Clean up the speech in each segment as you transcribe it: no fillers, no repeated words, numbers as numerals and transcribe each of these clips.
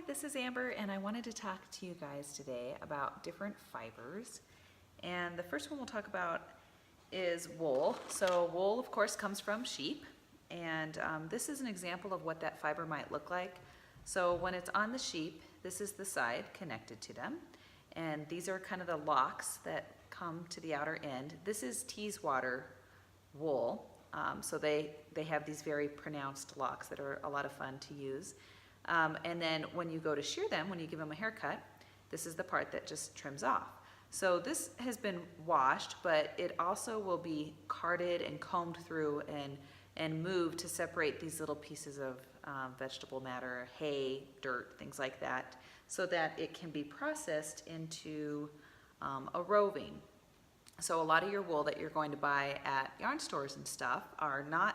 this is Amber, and I wanted to talk to you guys today about different fibers. And the first one we'll talk about is wool. So wool, of course, comes from sheep, and this is an example of what that fiber might look like. So when it's on the sheep, this is the side connected to them, and these are kind of the locks that come to the outer end. This is Teeswater wool, so they have these very pronounced locks that are a lot of fun to use. And then when you go to shear them, when you give them a haircut, this is the part that just trims off. So this has been washed, but it also will be carded and combed through and moved to separate these little pieces of vegetable matter, hay, dirt, things like that, so that it can be processed into a roving. So a lot of your wool that you're going to buy at yarn stores and stuff are not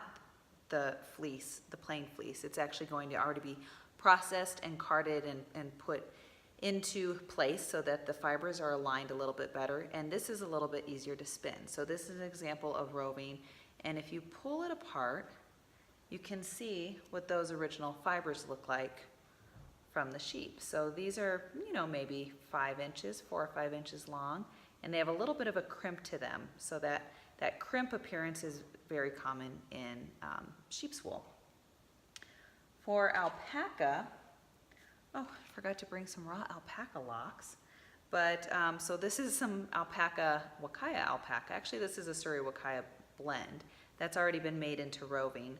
the fleece, the plain fleece. It's actually going to already be processed and carded and put into place so that the fibers are aligned a little bit better, and this is a little bit easier to spin. So this is an example of roving, and if you pull it apart, you can see what those original fibers look like from the sheep. So these are, maybe 5 inches, 4 or 5 inches long, and they have a little bit of a crimp to them, so that crimp appearance is very common in sheep's wool. For alpaca, oh, I forgot to bring some raw alpaca locks, but so this is some alpaca, Wakaya alpaca. Actually, this is a Surrey Wakaya blend that's already been made into roving.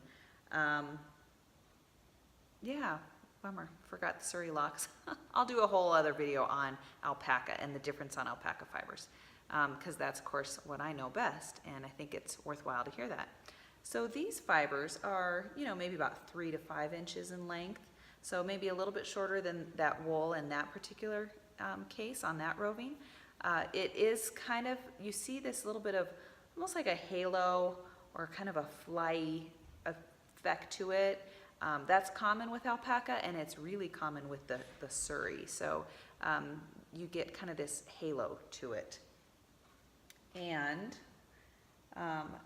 Yeah, bummer, forgot the Surrey locks. I'll do a whole other video on alpaca and the difference on alpaca fibers, because that's, of course, what I know best, and I think it's worthwhile to hear that. So these fibers are, maybe about 3 to 5 inches in length, so maybe a little bit shorter than that wool in that particular case on that roving. It is kind of, you see this little bit of almost like a halo or kind of a flyy effect to it. That's common with alpaca, and it's really common with the Surrey. So you get kind of this halo to it. And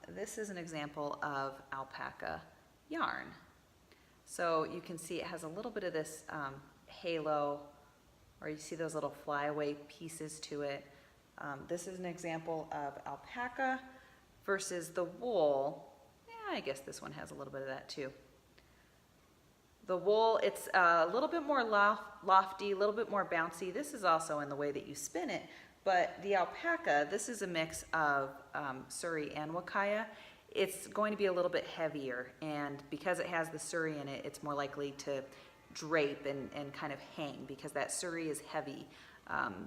this is an example of alpaca yarn. So you can see it has a little bit of this halo, or you see those little flyaway pieces to it. This is an example of alpaca versus the wool. Yeah, I guess this one has a little bit of that too. The wool, it's a little bit more lofty, a little bit more bouncy. This is also in the way that you spin it. But the alpaca, this is a mix of Surrey and Wakaya. It's going to be a little bit heavier, and because it has the Surrey in it, it's more likely to drape and kind of hang, because that Surrey is heavy.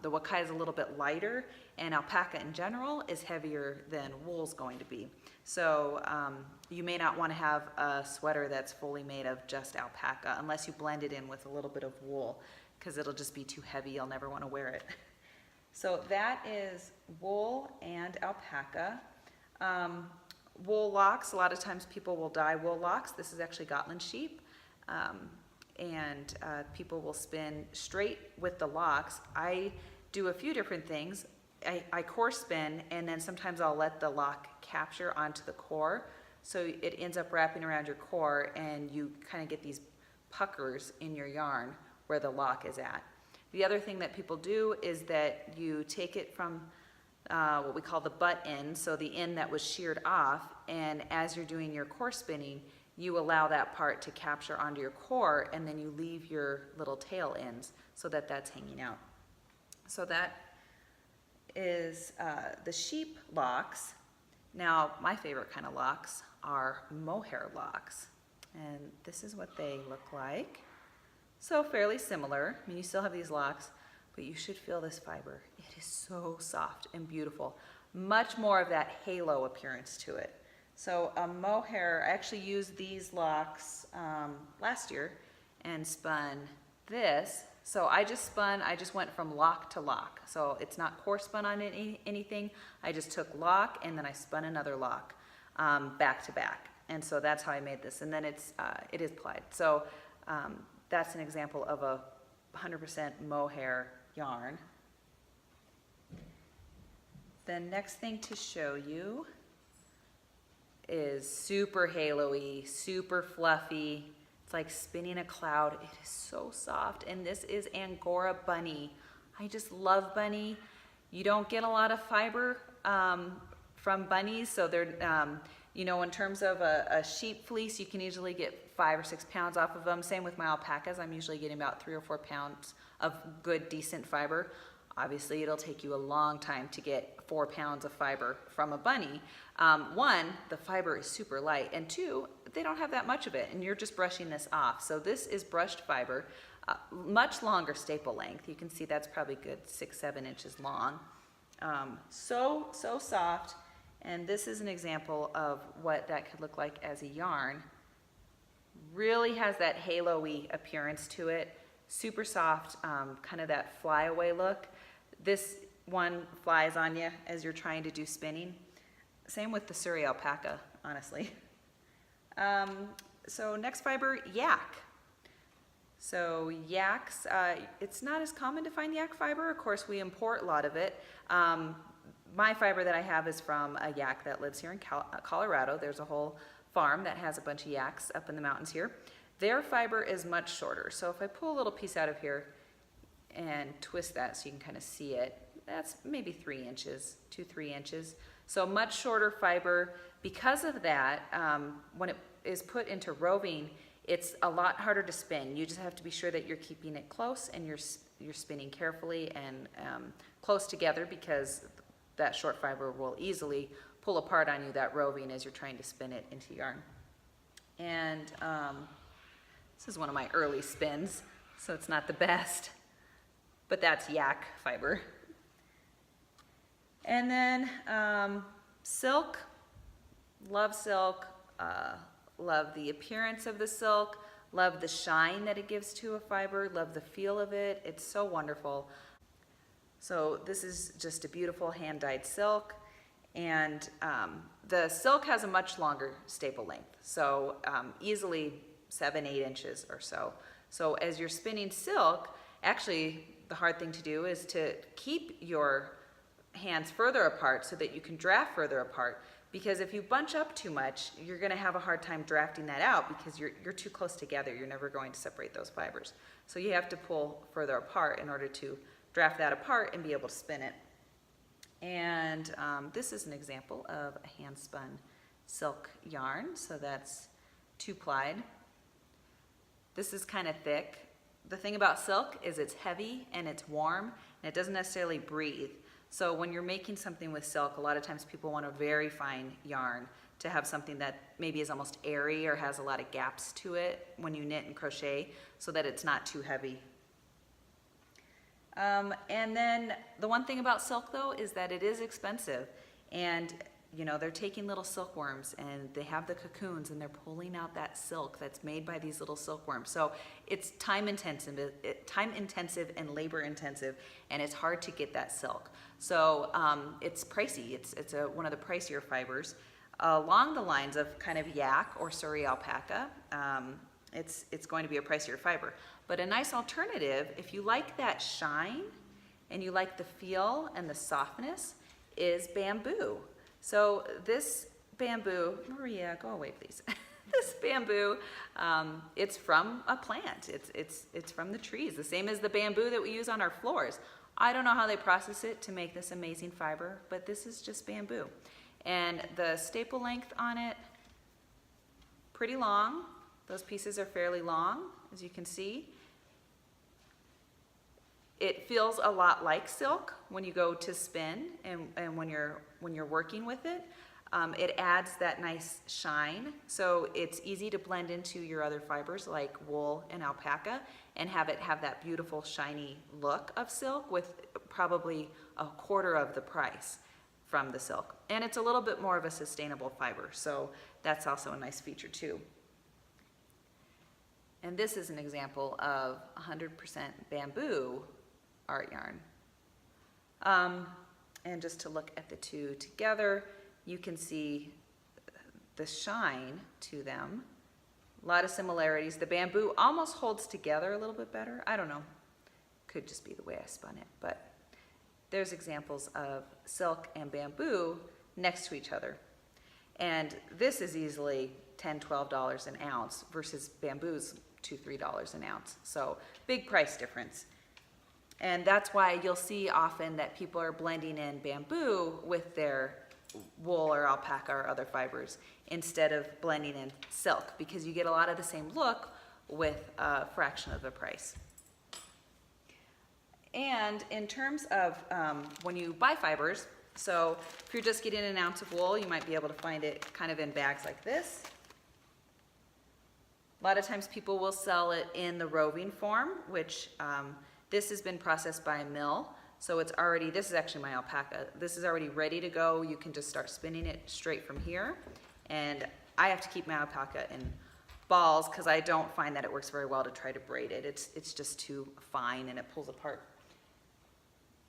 The Wakaya is a little bit lighter, and alpaca in general is heavier than wool's going to be. So you may not want to have a sweater that's fully made of just alpaca unless you blend it in with a little bit of wool, because it'll just be too heavy. You'll never want to wear it. So that is wool and alpaca. Wool locks, a lot of times people will dye wool locks. This is actually Gotland sheep. And people will spin straight with the locks. I do a few different things. I core spin, and then sometimes I'll let the lock capture onto the core, so it ends up wrapping around your core, and you kind of get these puckers in your yarn where the lock is at. The other thing that people do is that you take it from what we call the butt end, so the end that was sheared off, and as you're doing your core spinning, you allow that part to capture onto your core, and then you leave your little tail ends so that that's hanging out. So that is the sheep locks. Now, my favorite kind of locks are mohair locks, and this is what they look like. So fairly similar. I mean, you still have these locks, but you should feel this fiber. It is so soft and beautiful. Much more of that halo appearance to it. So a mohair, I actually used these locks last year and spun this. So I just went from lock to lock. So it's not core spun on anything. I just took lock and then I spun another lock back to back. And so that's how I made this. And then it is plied. So that's an example of a 100% mohair yarn. The next thing to show you is super halo-y, super fluffy. It's like spinning a cloud. It is so soft. And this is Angora Bunny. I just love bunny. You don't get a lot of fiber from bunnies, so they're, you know, in terms of a sheep fleece, you can usually get 5 or 6 pounds off of them. Same with my alpacas. I'm usually getting about 3 or 4 pounds of good, decent fiber. Obviously, it'll take you a long time to get 4 pounds of fiber from a bunny. One, the fiber is super light, and two, they don't have that much of it, and you're just brushing this off. So this is brushed fiber, much longer staple length. You can see that's probably good 6-7 inches long. So soft, and this is an example of what that could look like as a yarn. Really has that halo-y appearance to it. Super soft, kind of that flyaway look. This one flies on you as you're trying to do spinning. Same with the Surrey alpaca, honestly. So next fiber, yak. So yaks, it's not as common to find yak fiber. Of course, we import a lot of it. My fiber that I have is from a yak that lives here in Colorado. There's a whole farm that has a bunch of yaks up in the mountains here. Their fiber is much shorter. So if I pull a little piece out of here and twist that so you can kind of see it, that's maybe 3 inches, 2-3 inches. So much shorter fiber. Because of that, when it is put into roving, it's a lot harder to spin. You just have to be sure that you're keeping it close and you're spinning carefully and close together, because that short fiber will easily pull apart on you, that roving, as you're trying to spin it into yarn. And this is one of my early spins, so it's not the best, but that's yak fiber. And then silk, love silk, love the appearance of the silk, love the shine that it gives to a fiber, love the feel of it. It's so wonderful. So this is just a beautiful hand-dyed silk, and the silk has a much longer staple length, so easily 7-8 inches or so. So as you're spinning silk, actually the hard thing to do is to keep your hands further apart so that you can draft further apart, because if you bunch up too much, you're going to have a hard time drafting that out because you're too close together. You're never going to separate those fibers. So you have to pull further apart in order to draft that apart and be able to spin it. And this is an example of a hand spun silk yarn. So that's 2-plied. This is kind of thick. The thing about silk is it's heavy and it's warm and it doesn't necessarily breathe. So when you're making something with silk, a lot of times people want a very fine yarn to have something that maybe is almost airy or has a lot of gaps to it when you knit and crochet, so that it's not too heavy. And then the one thing about silk, though, is that it is expensive. And you know, they're taking little silkworms and they have the cocoons and they're pulling out that silk that's made by these little silkworms. So it's time intensive and labor intensive, and it's hard to get that silk. So it's pricey. It's one of the pricier fibers. Along the lines of kind of yak or Surrey alpaca, it's going to be a pricier fiber. But a nice alternative, if you like that shine and you like the feel and the softness, is bamboo. So this bamboo, Maria, go away please. This bamboo, it's from a plant. It's from the trees, the same as the bamboo that we use on our floors. I don't know how they process it to make this amazing fiber, but this is just bamboo. And the staple length on it, pretty long. Those pieces are fairly long, as you can see. It feels a lot like silk when you go to spin and when you're working with it. It adds that nice shine, so it's easy to blend into your other fibers like wool and alpaca and have it have that beautiful shiny look of silk with probably 1/4 of the price from the silk. And it's a little bit more of a sustainable fiber, so that's also a nice feature too. And this is an example of 100% bamboo art yarn. And just to look at the two together, you can see the shine to them. A lot of similarities. The bamboo almost holds together a little bit better. I don't know. Could just be the way I spun it. But there's examples of silk and bamboo next to each other. And this is easily $10, $12 an ounce versus bamboo's $2, $3 an ounce. So big price difference. And that's why you'll see often that people are blending in bamboo with their wool or alpaca or other fibers instead of blending in silk, because you get a lot of the same look with a fraction of the price. And in terms of when you buy fibers, so if you're just getting an ounce of wool, you might be able to find it kind of in bags like this. A lot of times people will sell it in the roving form, which this has been processed by a mill. So it's already, this is actually my alpaca. This is already ready to go. You can just start spinning it straight from here. And I have to keep my alpaca in balls because I don't find that it works very well to try to braid it. It's just too fine and it pulls apart.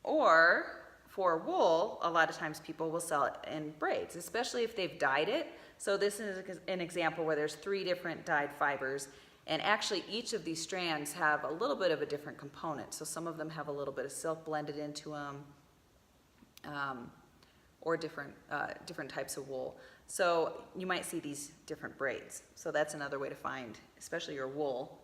Or for wool, a lot of times people will sell it in braids, especially if they've dyed it. So this is an example where there's 3 different dyed fibers, and actually each of these strands have a little bit of a different component. So some of them have a little bit of silk blended into them, or different types of wool. So you might see these different braids. So that's another way to find, especially your wool.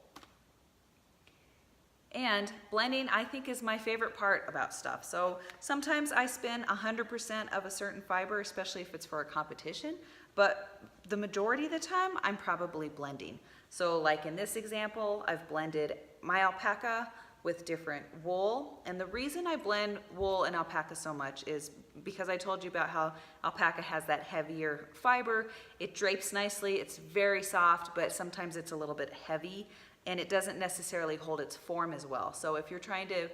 And blending, I think, is my favorite part about stuff. So sometimes I spin 100% of a certain fiber, especially if it's for a competition, but the majority of the time I'm probably blending. So like in this example, I've blended my alpaca with different wool. And the reason I blend wool and alpaca so much is because I told you about how alpaca has that heavier fiber. It drapes nicely, it's very soft, but sometimes it's a little bit heavy, and it doesn't necessarily hold its form as well. So if you're trying to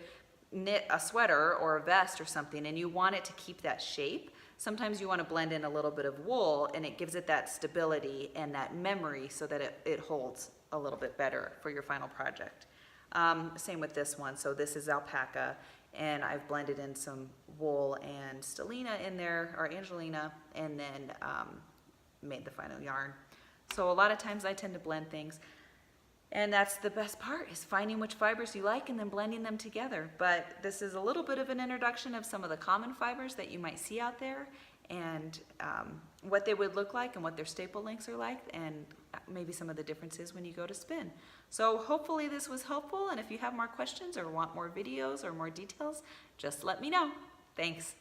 knit a sweater or a vest or something and you want it to keep that shape, sometimes you want to blend in a little bit of wool, and it gives it that stability and that memory so that it holds a little bit better for your final project. Same with this one. So this is alpaca, and I've blended in some wool and stellina in there, or Angelina, and then made the final yarn. So a lot of times I tend to blend things. And that's the best part, is finding which fibers you like and then blending them together. But this is a little bit of an introduction of some of the common fibers that you might see out there, and what they would look like and what their staple lengths are like, and maybe some of the differences when you go to spin. So hopefully this was helpful, and if you have more questions or want more videos or more details, just let me know. Thanks.